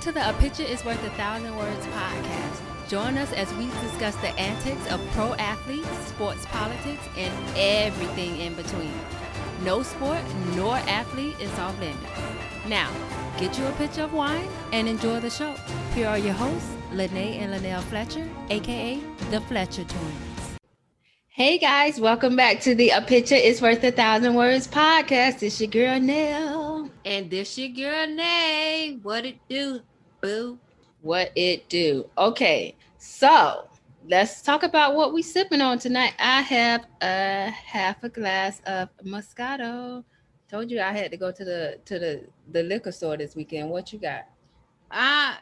to the A Picture is Worth 1,000 Words podcast. Join us as we discuss the antics of pro athletes, sports politics, and everything in between. No sport nor athlete is off limits. Now, get you a pitcher of wine and enjoy the show. Here are your hosts, Lene and Linnell Fletcher, aka the Fletcher Twins. Hey guys, welcome back to the A Picture is Worth 1,000 Words podcast. It's your girl Nell. And this your girl Nay. What it do, boo? What it do? Okay, so let's talk about what we sipping on tonight. I have a half a glass of Moscato. Told you I had to go to the liquor store this weekend. What you got? I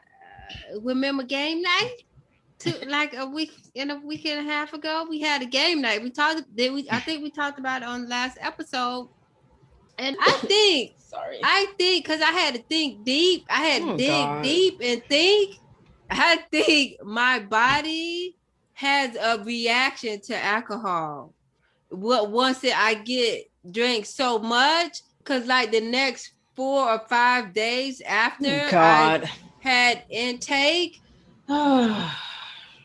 remember game night. Like a week and a half ago, we had a game night. I think we talked about it on the last episode. And I think, because I had to think deep. I had to dig deep and think. I think my body has a reaction to alcohol. Once I drink so much, because like the next 4 or 5 days after I had intake,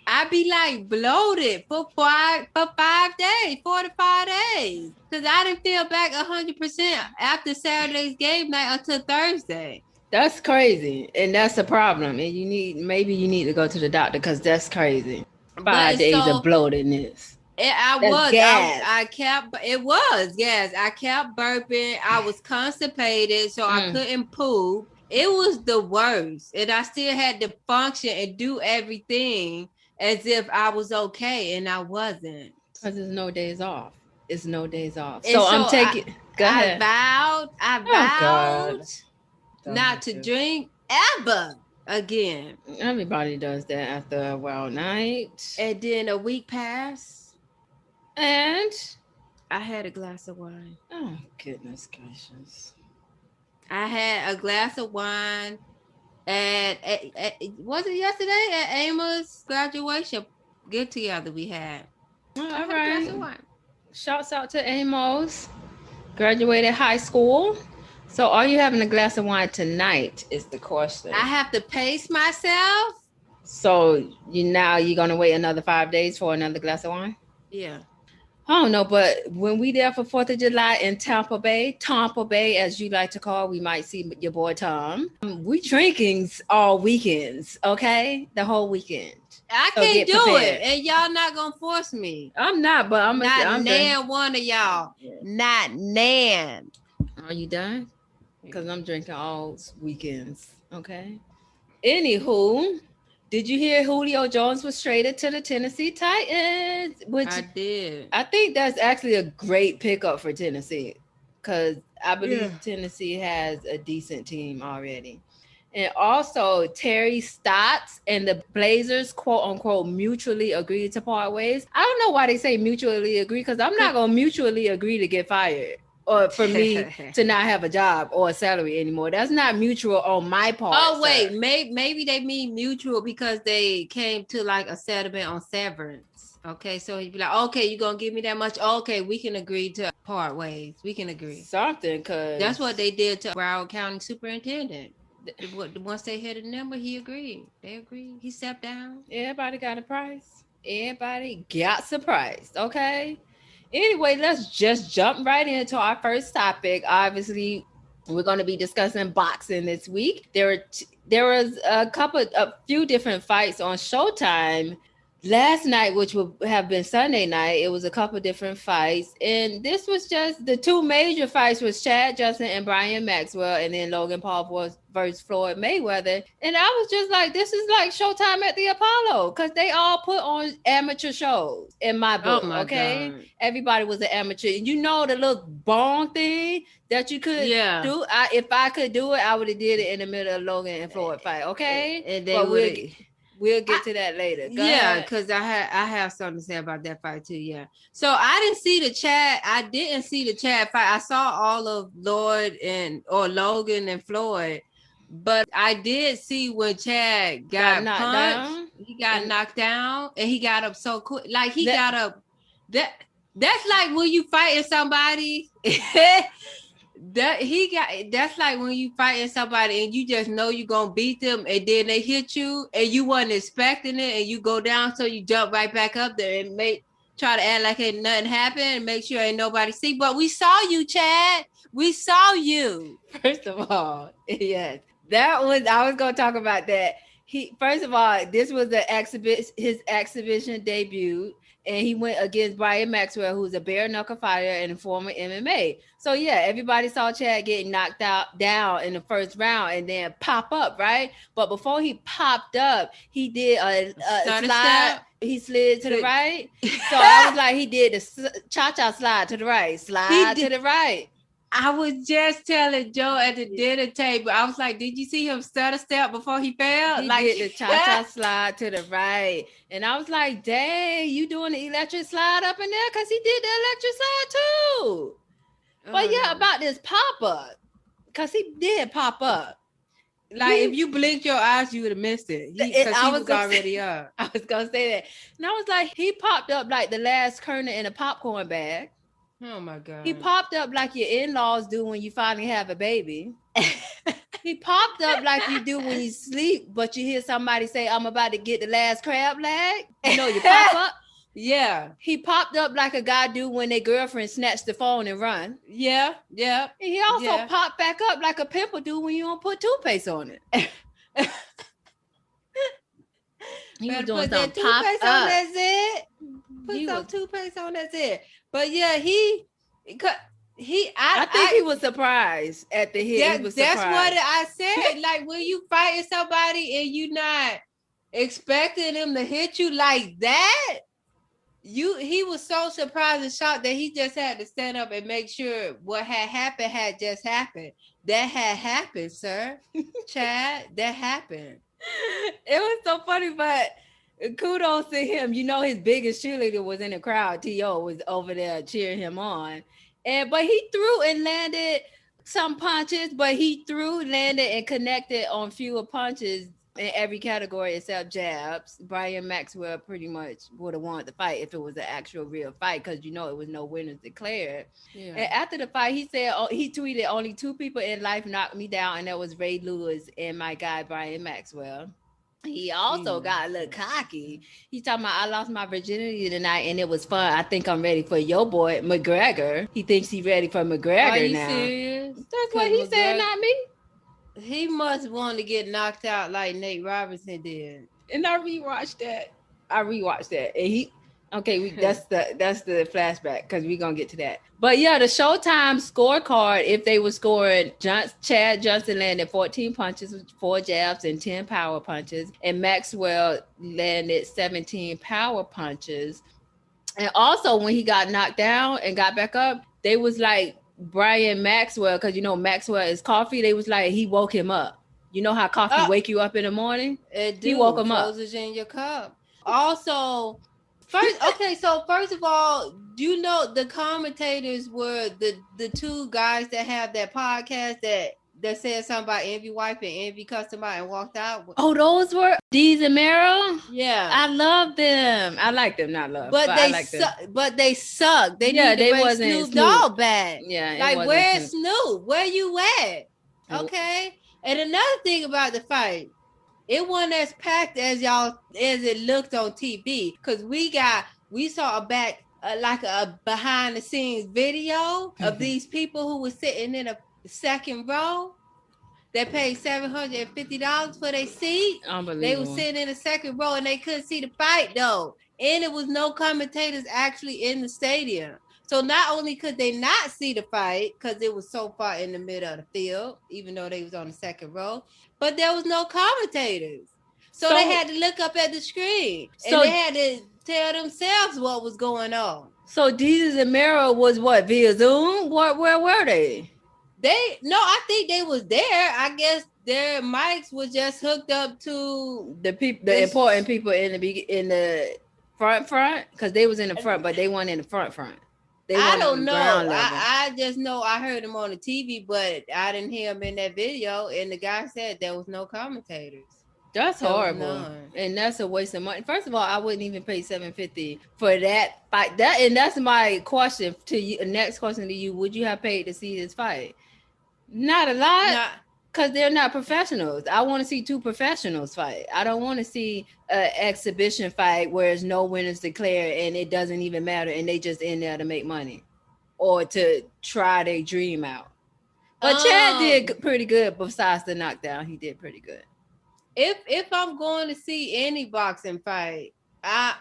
I be like bloated for 5 days, 4 to 5 days. Because I didn't feel back 100% after Saturday's game night until Thursday. That's crazy. And that's a problem. And maybe you need to go to the doctor because that's crazy. 5 days of bloatedness. I kept burping. I was constipated, so I couldn't poop. It was the worst. And I still had to function and do everything as if I was okay, and I wasn't. Because there's no days off. It's no days off. And so I'm taking. Go ahead. I vowed not to drink ever again. Everybody does that after a wild night. And then a week passed, and I had a glass of wine. Oh goodness gracious! I had a glass of wine. And was it yesterday at Emma's graduation get together we had? All right. Shouts out to Amos. Graduated high school. So are you having a glass of wine tonight is the question. I have to pace myself. So you're gonna wait another 5 days for another glass of wine? Yeah. I don't know, but when we there for 4th of July in Tampa Bay, as you like to call, we might see your boy Tom. We drinking all weekends, okay? The whole weekend. I can't do it, and y'all not gonna force me. I'm not, but I'm one of y'all. Yeah. Not nan. Are you done? Because I'm drinking all weekends, okay? Anywho. Did you hear Julio Jones was traded to the Tennessee Titans? Which I did. I think that's actually a great pickup for Tennessee because I believe Tennessee has a decent team already. And also Terry Stotts and the Blazers, quote unquote, mutually agreed to part ways. I don't know why they say mutually agree because I'm not going to mutually agree to get fired. Or for me to not have a job or a salary anymore. That's not mutual on my part. Oh, wait. Maybe they mean mutual because they came to like a settlement on severance. Okay, so he'd be like, okay, you're going to give me that much? Okay, we can agree to part ways. We can agree. Something, because... That's what they did to Broward County Superintendent. Once they hit a number, he agreed. They agreed. He stepped down. Everybody got a price. Everybody got surprised, okay? Anyway, let's just jump right into our first topic. Obviously, we're going to be discussing boxing this week. There was a few different fights on Showtime last night, which would have been Sunday night. It was a couple different fights, and this was just the two major fights was Chad Justin and Brian Maxwell, and then Logan Paul versus Floyd Mayweather. And I was just like, this is like Showtime at the Apollo because they all put on amateur shows in my book. Okay, God. Everybody was an amateur. You know the little bong thing that you could do. If I could do it, I would have did it in the middle of Logan and Floyd fight. Okay, and then we'll get to that later. Because I have something to say about that fight too. Yeah. So I didn't see the Chad fight. I saw all of Logan and Floyd, but I did see when Chad got knocked punched. Down. He got knocked down, and he got up so quick. Like he got up. That's like when you fighting somebody. That's like when you fighting somebody and you just know you're gonna beat them, and then they hit you and you wasn't expecting it, and you go down, so you jump right back up there and try to act like ain't nothing happened and make sure ain't nobody see. But we saw you, Chad. We saw you. First of all, yes, I was gonna talk about that. First of all, this was his exhibition debut, and he went against Brian Maxwell, who's a bare knuckle fighter and a former MMA. So yeah, everybody saw Chad getting knocked down in the first round and then pop up, right? But before he popped up, he did a slide. He slid to the right. So I was like, he did the cha-cha slide to the right, slide to the right. I was just telling Joe at the dinner table, I was like, did you see him stutter step before he fell? He did the cha-cha slide to the right. And I was like, dang, you doing the electric slide up in there? Because he did the electric slide too. But yeah, about this pop-up. Because he did pop up. Like, if you blinked your eyes, you would have missed it. Because he was already up. I was going to say that. And I was like, he popped up like the last kernel in a popcorn bag. Oh my God. He popped up like your in-laws do when you finally have a baby. He popped up like you do when you sleep, but you hear somebody say, I'm about to get the last crab leg. You know, you pop up. Yeah. He popped up like a guy do when their girlfriend snatched the phone and run. Yeah. Yeah. And he also popped back up like a pimple do when you don't put toothpaste on it. He was doing some toothpaste on, that's it. Put some toothpaste on, that's it. But yeah, I think he was surprised at the hit. That's what I said. Like, when you fighting somebody and you not expecting him to hit you like that, he was so surprised and shocked that he just had to stand up and make sure what had happened had just happened. That had happened, sir. Chad, that happened. It was so funny, but kudos to him. You know, his biggest cheerleader was in the crowd. T.O. was over there cheering him on. But he threw and landed some punches, but he landed, and connected on fewer punches in every category except jabs. Brian Maxwell pretty much would have won the fight if it was an actual real fight, because you know it was no winners declared. Yeah. And after the fight, he said he tweeted, only 2 people in life knocked me down, and that was Ray Lewis and my guy Brian Maxwell. He also got a little cocky. He's talking about, I lost my virginity tonight and it was fun. I think I'm ready for your boy McGregor. He thinks he's ready for McGregor. Are you now. Serious? That's what he said, not me. He must want to get knocked out like Nate Robinson did. And I rewatched that. And that's the flashback, because we're gonna get to that. But yeah, the Showtime scorecard, if they were scoring, Chad Johnson landed 14 punches, 4 jabs, and 10 power punches, and Maxwell landed 17 power punches. And also, when he got knocked down and got back up, they was like, Brian Maxwell, because you know Maxwell is coffee, they was like, he woke him up. You know how coffee wake you up in the morning? He woke him up. It in your cup. Also, first of all, you know the commentators were the 2 guys that have that podcast that said something about Envy wife and Envy cussed him out and walked out. Oh, those were Deez and Meryl? Yeah. I love them. I like them, not love. But they suck. They wasn't Snoop Dogg back. Yeah. Like, where's Snoop? Where you at? Okay. And another thing about the fight, it wasn't as packed as it looked on TV, because we saw a behind the scenes video of these people who were sitting in a second row. They paid $750 for their seat. Unbelievable. They were sitting in the second row and they couldn't see the fight though, and it was no commentators actually in the stadium. So not only could they not see the fight because it was so far in the middle of the field, even though they was on the second row, but there was no commentators. So they had to look up at the screen. And they had to tell themselves what was going on. So Deez and Meryl was what, via Zoom? Where were they? I think they was there. I guess their mics was just hooked up to the important people in the front, because they was in the front, but they weren't in the front. I don't know. I just know I heard him on the TV, but I didn't hear him in that video. And the guy said there was no commentators. That's There was horrible. none. And that's a waste of money. First of all, I wouldn't even pay $750 for that fight. And that's my question to you. Next question to you: would you have paid to see this fight? Not a lot, Not because they're not professionals. I want to see two professionals fight. I don't want to see an exhibition fight where there's no winners declared and it doesn't even matter and they just in there to make money or to try their dream out. But Chad um did pretty good. Besides the knockdown, he did pretty good. if I'm going to see any boxing fight,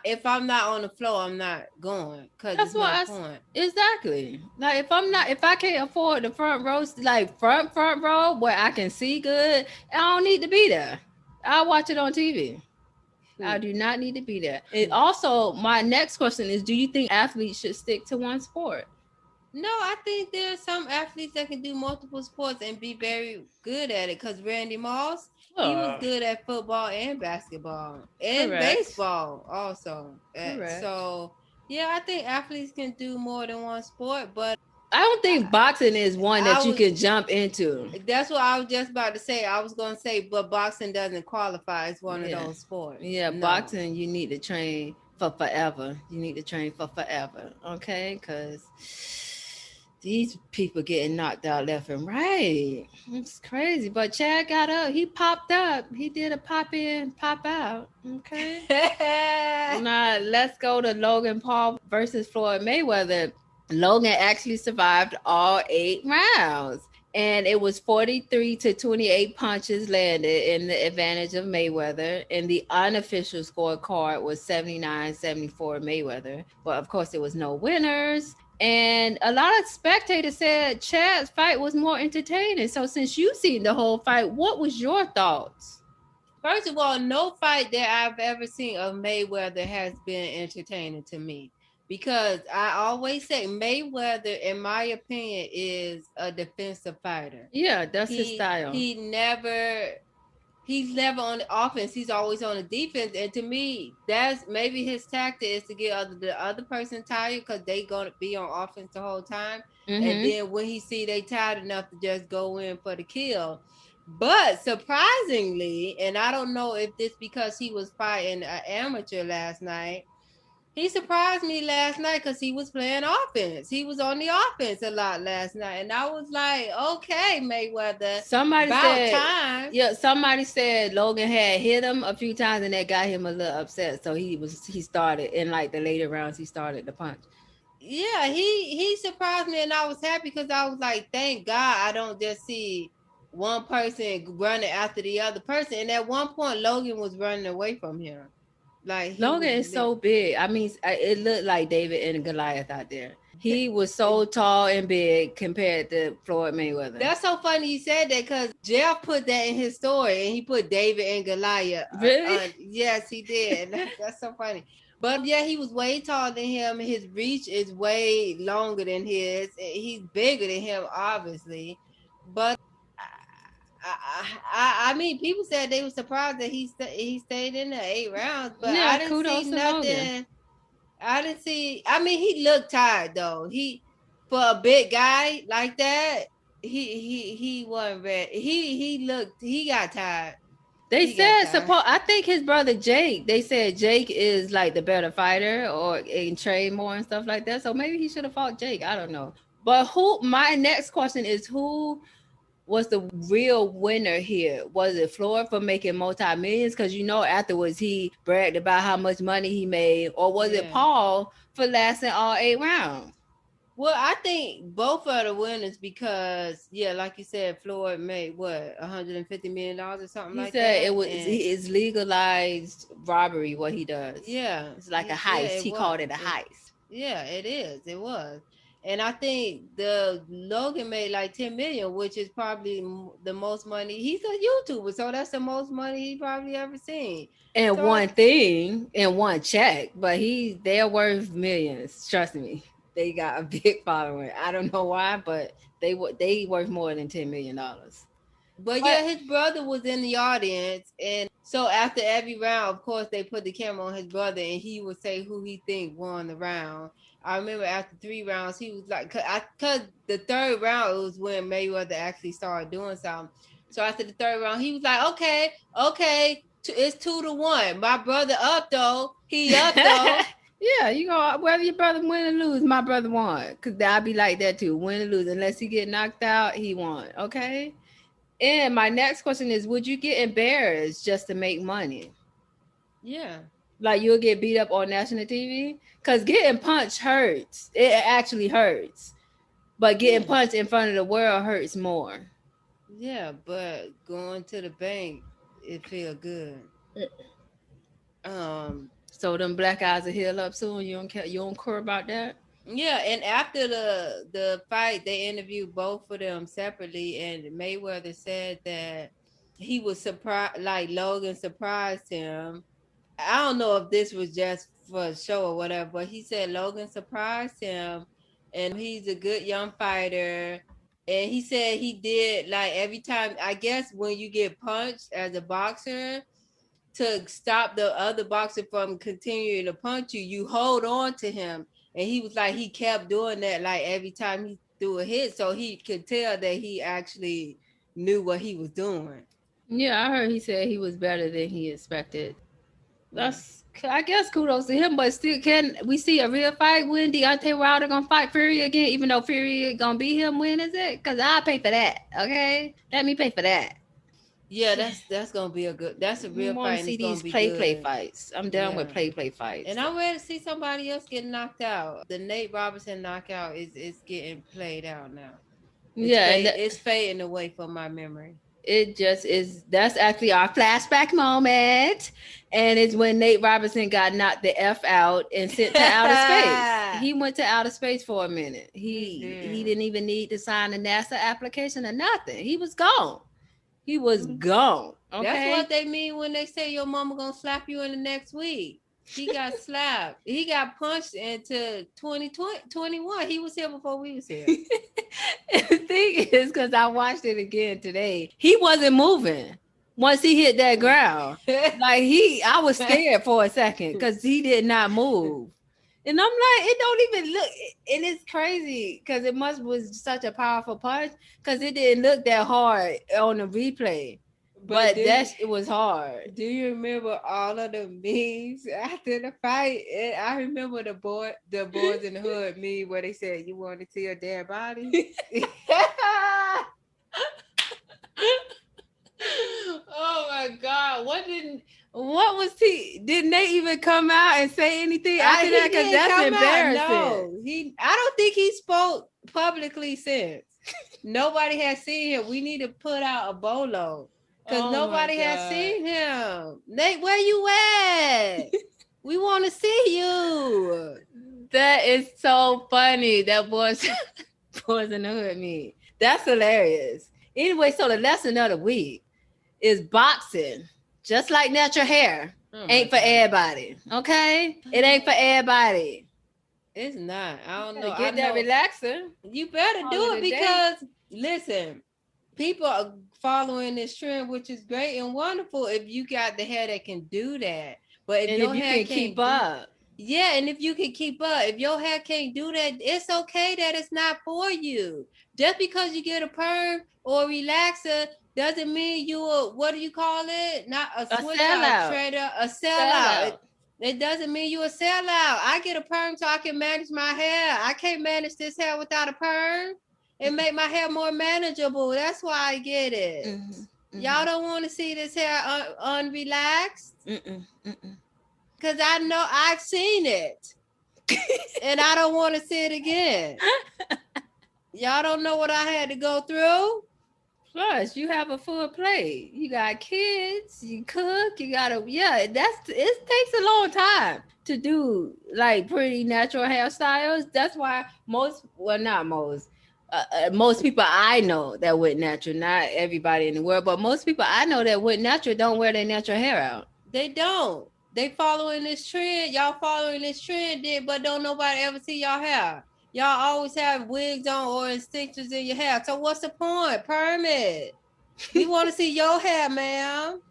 if I'm not on the floor, I'm not going because That's it's what no I point. exactly. Like if I can't afford the front row, like front row where I can see good, I don't need to be there. I'll watch it on TV. I do not need to be there. And also, my next question is: do you think athletes should stick to one sport? No, I think there's some athletes that can do multiple sports and be very good at it. Because Randy Moss, he was good at football and basketball and Correct. baseball also. Correct. So yeah, I think athletes can do more than one sport. But I don't think boxing is one I that you was can jump into. that's what I was just about to say. I was gonna say, but boxing doesn't qualify as one of Yeah. those sports. Yeah, No. boxing, you need to train for forever. You need to train for forever. Okay? Because these people getting knocked out left and right. It's crazy. But Chad got up. He popped up. He did a pop in, pop out. Okay. Now let's go to Logan Paul versus Floyd Mayweather. Logan actually survived all 8 rounds. And it was 43 to 28 punches landed in the advantage of Mayweather. And the unofficial scorecard was 79-74 Mayweather. But of course, there was no winners. And a lot of spectators said Chad's fight was more entertaining. So since you've seen the whole fight, what was your thoughts? First of all, no fight that I've ever seen of Mayweather has been entertaining to me because I always say Mayweather, in my opinion, is a defensive fighter. Yeah, that's his style. He's never on the offense. He's always on the defense. And to me, that's maybe his tactic is to get the other person tired because they gonna be on offense the whole time. And then when he see they tired enough to just go in for the kill. But surprisingly, and I don't know if this because he was fighting an amateur last night, he surprised me last night because he was playing offense. He was on the offense a lot last night. And I was like, okay, Mayweather. Somebody said time. Yeah, somebody said Logan had hit him a few times and that got him a little upset. So he started in like the later rounds, he started the punch. Yeah, he surprised me and I was happy because I was like, thank God I don't just see one person running after the other person. And at one point Logan was running away from him. Like Logan is so big. I mean, it looked like David and Goliath out there. He was so tall and big compared to Floyd Mayweather. That's so funny you said that because Jeff put that in his story and he put David and Goliath. Really? Yes, he did. That's so funny. But yeah, he was way taller than him. His reach is way longer than his. He's bigger than him, obviously. But I mean, people said they were surprised that he stayed in the 8 rounds, but Yeah, I didn't kudos see to nothing. Logan. I didn't see. I mean, he looked tired though. For a big guy like that, he wasn't ready. He got tired. They said I think his brother Jake. They said Jake is like the better fighter or and train more and stuff like that. So maybe he should have fought Jake. I don't know. But who? My next question is who was the real winner here? Was it Floyd for making multi-millions? Because afterwards he bragged about how much money he made, or was it Paul for lasting all 8 rounds? Well, I think both are the winners because, like you said, Floyd made what $150 million or something like that. He said it's legalized robbery. What he does, it's like a heist. He called it a heist. Yeah, it is. It was. And I think the Logan made like 10 million, which is probably the most money. He's a YouTuber, so that's the most money he probably ever seen. And one thing, and one check, but they're worth millions. Trust me, they got a big following. I don't know why, but they worth more than $10 million. But yeah, his brother was in the audience, and so after every round, of course, they put the camera on his brother, and he would say who he think won the round. I remember after 3 rounds, he was like, because the third round was when Mayweather actually started doing something. So after the third round, he was like, okay, It's 2-1. My brother up though. He up though. Yeah, you go whether your brother win or lose, my brother won. Cause I'll be like that too. Win or lose. Unless he get knocked out, he won. Okay. And my next question is, would you get embarrassed just to make money? Yeah. Like you'll get beat up on national TV? Cause getting punched hurts. It actually hurts. But getting Yeah. punched in front of the world hurts more. Yeah, but going to the bank, it feel good. Um, So them black eyes will heal up soon. You don't care. You don't care about that. yeah, and after the fight, they interviewed both of them separately, and Mayweather said that he was surprised, like Logan surprised him. I don't know if this was just for a show or whatever, but he said Logan surprised him, and he's a good young fighter. And he said he did like every time. I guess when you get punched as a boxer, to stop the other boxer from continuing to punch you, you hold on to him. And he was like, he kept doing that like every time he threw a hit, so he could tell that he actually knew what he was doing. Yeah, I heard he said he was better than he expected. That's, I guess, kudos to him. But still, can we see a real fight when Deontay Wilder gonna fight Fury again? Even though Fury gonna beat him, when is it? Cause I'll pay for that. Okay, let me pay for that. Yeah, that's gonna be a good. That's a We real want fight. to And see it's gonna these be play good. fights. I'm done with Yeah. play fights. And I'm ready to see somebody else get knocked out. The Nate Robinson knockout is getting played out now. Yeah, and It's fading away from my memory. it just is. That's actually our flashback moment, and it's when Nate Robinson got knocked the f out and sent to outer space. He went to outer space for a minute. He didn't even need to sign a NASA application or nothing. He was gone. He was gone. Okay, That's what they mean when they say your mama gonna slap you in the next week. He got slapped. He got punched into 2021. He was here before we was here. The thing is, because I watched it again today, he wasn't moving once he hit that ground. Like I was scared for a second because he did not move. And I'm like, it don't even look, and it's crazy because it must was such a powerful punch because it didn't look that hard on the replay. But it was hard. Do you remember all of the memes after the fight? I remember the boys in the hood meme where they said, "You want to see a dead body?" Oh my God! What was he? Didn't they even come out and say anything after that? Because that's embarrassing. No, I don't think he spoke publicly since. Nobody has seen him. We need to put out a bolo. Because nobody has seen him. Nate, where you at? We want to see you. That is so funny. That boys in the hood me. That's hilarious. Anyway, so the lesson of the week is boxing, just like natural hair, ain't for everybody. Okay? It ain't for everybody. It's not. I don't know. Get that relaxer. You better do it because, listen, people are following this trend, which is great and wonderful if you got the hair that can do that. But if your hair can keep up. Yeah, and if you can keep up, if your hair can't do that, it's okay that it's not for you. Just because you get a perm or a relaxer doesn't mean you a, what do you call it? Not a sellout, trader, a sellout. It doesn't mean you a sellout. I get a perm so I can manage my hair. I can't manage this hair without a perm. It make my hair more manageable. That's why I get it. Y'all don't want to see this hair unrelaxed? Because I know I've seen it. And I don't want to see it again. Y'all don't know what I had to go through? Plus, you have a full plate. You got kids, you cook, you gotta, it takes a long time to do like pretty natural hairstyles. That's why most people I know that went natural, not everybody in the world, but most people I know that went natural don't wear their natural hair out. They don't. They following this trend. Y'all following this trend, but don't nobody ever see y'all hair. Y'all always have wigs on or extensions in your hair. So what's the point? Permit. We want to see your hair, ma'am.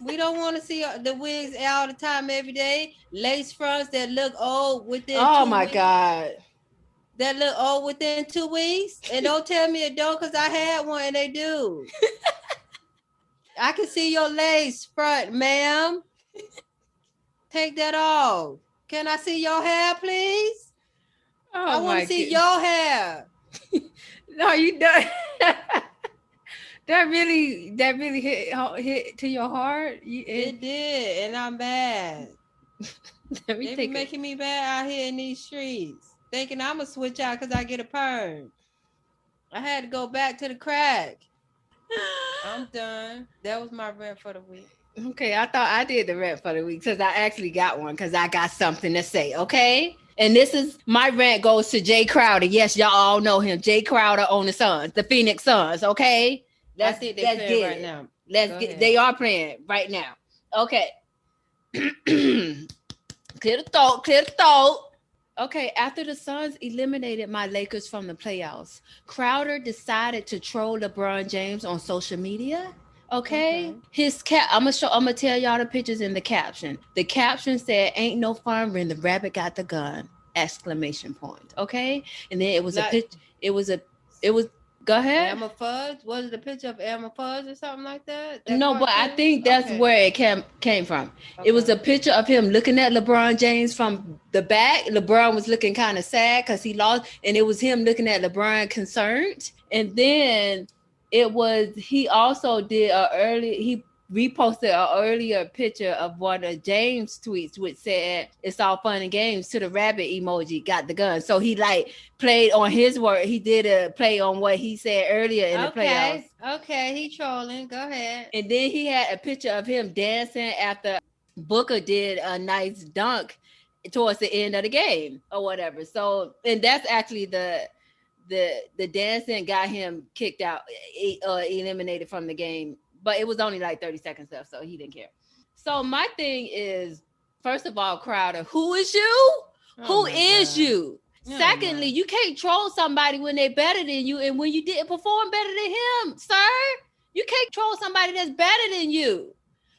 We don't want to see the wigs all the time, every day. Lace fronts that look old within 2 weeks. Oh my God. That look old within 2 weeks. And don't tell me it don't, because I had one and they do. I can see your legs front, ma'am. Take that off. Can I see your hair, please? I Oh want my to see god. your hair. No, you done. That really hit to your heart. It did, and I'm bad. Let me They be take it. making me bad out here in these streets, thinking I'm gonna switch out because I get a perm. I had to go back to the crack. I'm done. That was my rant for the week. Okay, I thought I did the rant for the week because I actually got one because I got something to say. Okay. And this is my rant goes to Jay Crowder. Yes, y'all all know him. Jay Crowder on the Suns, the Phoenix Suns. Okay. I Let's think they're let's playing get right it. now. Let's Go get ahead. they are playing right now. Okay. Clear the throat, clear the throat. Okay, after the Suns eliminated my Lakers from the playoffs, Crowder decided to troll LeBron James on social media. Okay, Okay. his cap. I'm gonna tell y'all the pictures in the caption. The caption said, "Ain't no fun when the rabbit got the gun!" Exclamation point. Okay, and then it was a Like pitch. It was a. It was. Go ahead. Elmer Fudge? Was it a picture of Elmer Fudge or something like that? That No, but I cartoon? think that's Okay. where it came from. It was Okay. a picture of him looking at LeBron James from the back. LeBron was looking kind of sad because he lost, and it was him looking at LeBron concerned. And then it was he also did a early he reposted an earlier picture of one of James' tweets, which said "It's all fun and games" to the rabbit emoji, got the gun. So he like played on his word. He did a play on what he said earlier in the playoffs. Okay. Okay. He trolling. Go ahead. And then he had a picture of him dancing after Booker did a nice dunk towards the end of the game or whatever. So, and that's actually the dancing got him kicked out, eliminated from the game. But it was only like 30 seconds left, so he didn't care. So my thing is, first of all, Crowder, who is you? Oh Who my is God. you? Oh Secondly, my. you can't troll somebody when they're better than you and when you didn't perform better than him, sir. You can't troll somebody that's better than you.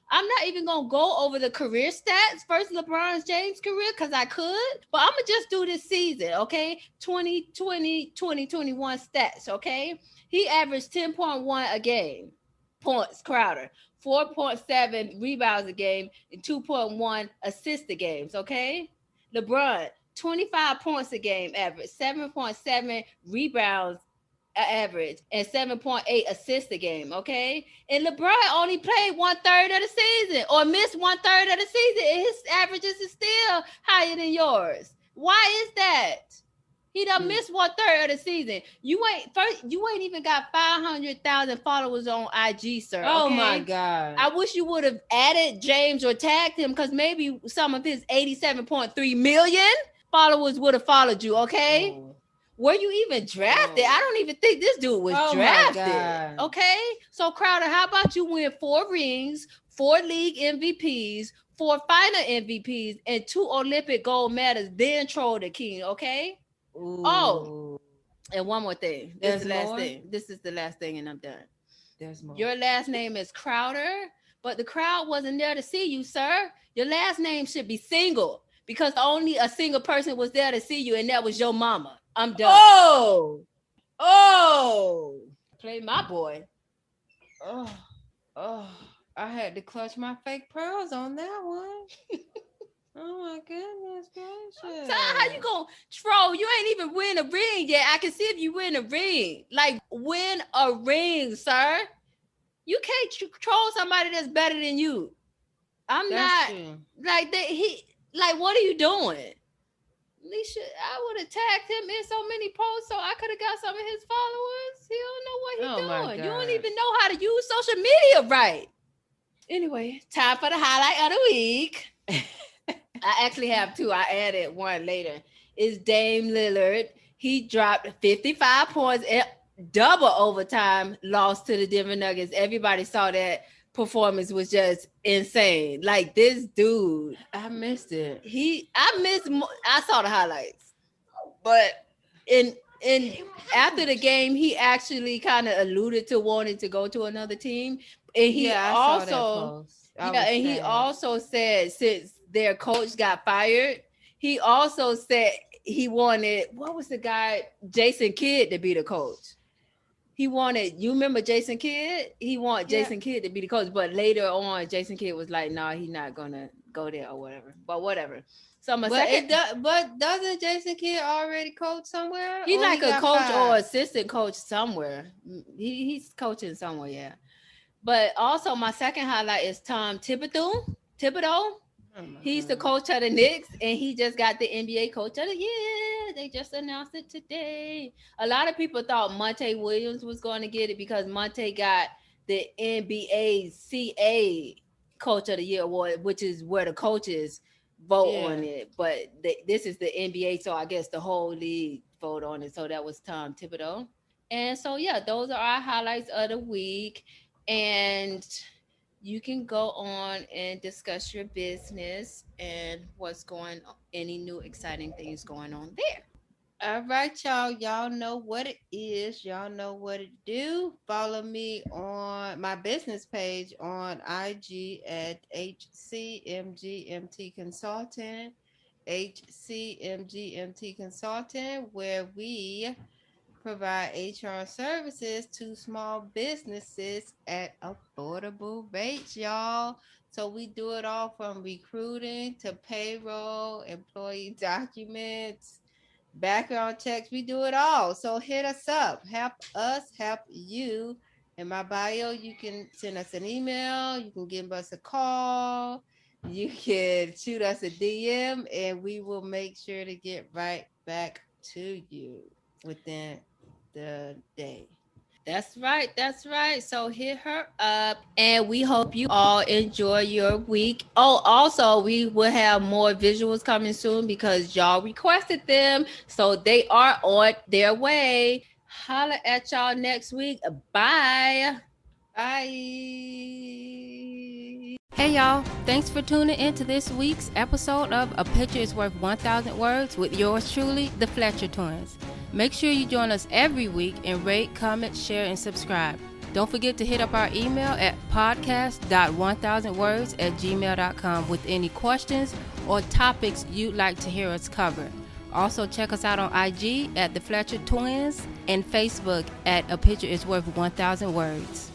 I'm not even gonna go over the career stats first LeBron James career because I could, but I'm gonna just do this season, okay? 2021 stats, okay? He averaged 10.1 a game points, Crowder, 4.7 rebounds a game, and 2.1 assists a games, okay? LeBron, 25 points a game average, 7.7 rebounds average, and 7.8 assists a game. Okay. And LeBron only played 1/3 of the season or missed 1/3 of the season, and his averages is still higher than yours. Why is that? He done missed 1/3 of the season. You ain't even got 500,000 followers on IG, sir. Oh Okay. my God. I wish you would have added James or tagged him because maybe some of his 87.3 million followers would have followed you. Okay. Oh. Were you even drafted? I don't even think this dude was Oh my drafted. God. Okay. So, Crowder, how about you win 4 rings, 4 league MVPs, 4 final MVPs, and 2 Olympic gold medals, then troll the king. Okay. Ooh. Oh, and one more thing. This is There's the last more? thing. This is the last thing, and I'm done. There's more. Your last name is Crowder, but the crowd wasn't there to see you, sir. Your last name should be Single because only a single person was there to see you, and that was your mama. I'm done. Oh, play my boy. Oh. Oh. I had to clutch my fake pearls on that one. Oh my goodness gracious. So how you gonna troll? You ain't even win a ring yet. I can see if you win a ring. Like win a ring, sir. You can't troll somebody that's better than you. I'm That's not true. like that. He like, what are you doing? Leisha, I would have tagged him in so many posts so I could have got some of his followers. He don't know what he's doing. You don't even know how to use social media right. Anyway, time for the highlight of the week. I actually have 2. I added one later. It's Dame Lillard. He dropped 55 points in double overtime, lost to the Denver Nuggets. Everybody saw that performance was just insane. Like this dude, I missed it. I saw the highlights, but in after the game, he actually kind of alluded to wanting to go to another team, and he I also saw that post. he also said since their coach got fired, he also said he wanted what was the guy Jason Kidd to be the coach. He wanted, you remember Jason Kidd? He wanted Yeah. Jason Kidd to be the coach, but later on, Jason Kidd was like, "No, he's not gonna go there or whatever." But whatever. So my But second, it does. But doesn't Jason Kidd already coach somewhere, he's or he like a got coach or fired? assistant coach somewhere. He's coaching somewhere, yeah. But also, my second highlight is Tom Thibodeau. Thibodeau. Oh my He's the god. coach of the Knicks, and he just got the NBA Coach of the Year. They just announced it today. A lot of people thought Monte Williams was going to get it because Monte got the NBA CA Coach of the Year award, which is where the coaches vote on Yeah. it. But this is the NBA, so I guess the whole league vote on it. So that was Tom Thibodeau. And so, yeah, those are our highlights of the week. And you can go on and discuss your business and what's going on, any new exciting things going on there. All right, y'all. Y'all know what it is. Y'all know what it do. Follow me on my business page on IG at HCMGMT Consultant. HCMGMT Consultant, where we provide HR services to small businesses at affordable rates, y'all. So we do it all from recruiting to payroll, employee documents, background checks. We do it all. So hit us up. Help us help you. In my bio, you can send us an email. You can give us a call. You can shoot us a DM, and we will make sure to get right back to you within the day. That's right. That's right. So hit her up, and we hope you all enjoy your week. Oh, also, we will have more visuals coming soon because y'all requested them. So they are on their way. Holla at y'all next week. Bye. Bye. Hey y'all, thanks for tuning in to this week's episode of A Picture is Worth 1,000 Words with yours truly, the Fletcher Twins. Make sure you join us every week and rate, comment, share, and subscribe. Don't forget to hit up our email at podcast.1000words@gmail.com with any questions or topics you'd like to hear us cover. Also, check us out on IG at the Fletcher Twins and Facebook at A Picture is Worth 1,000 Words.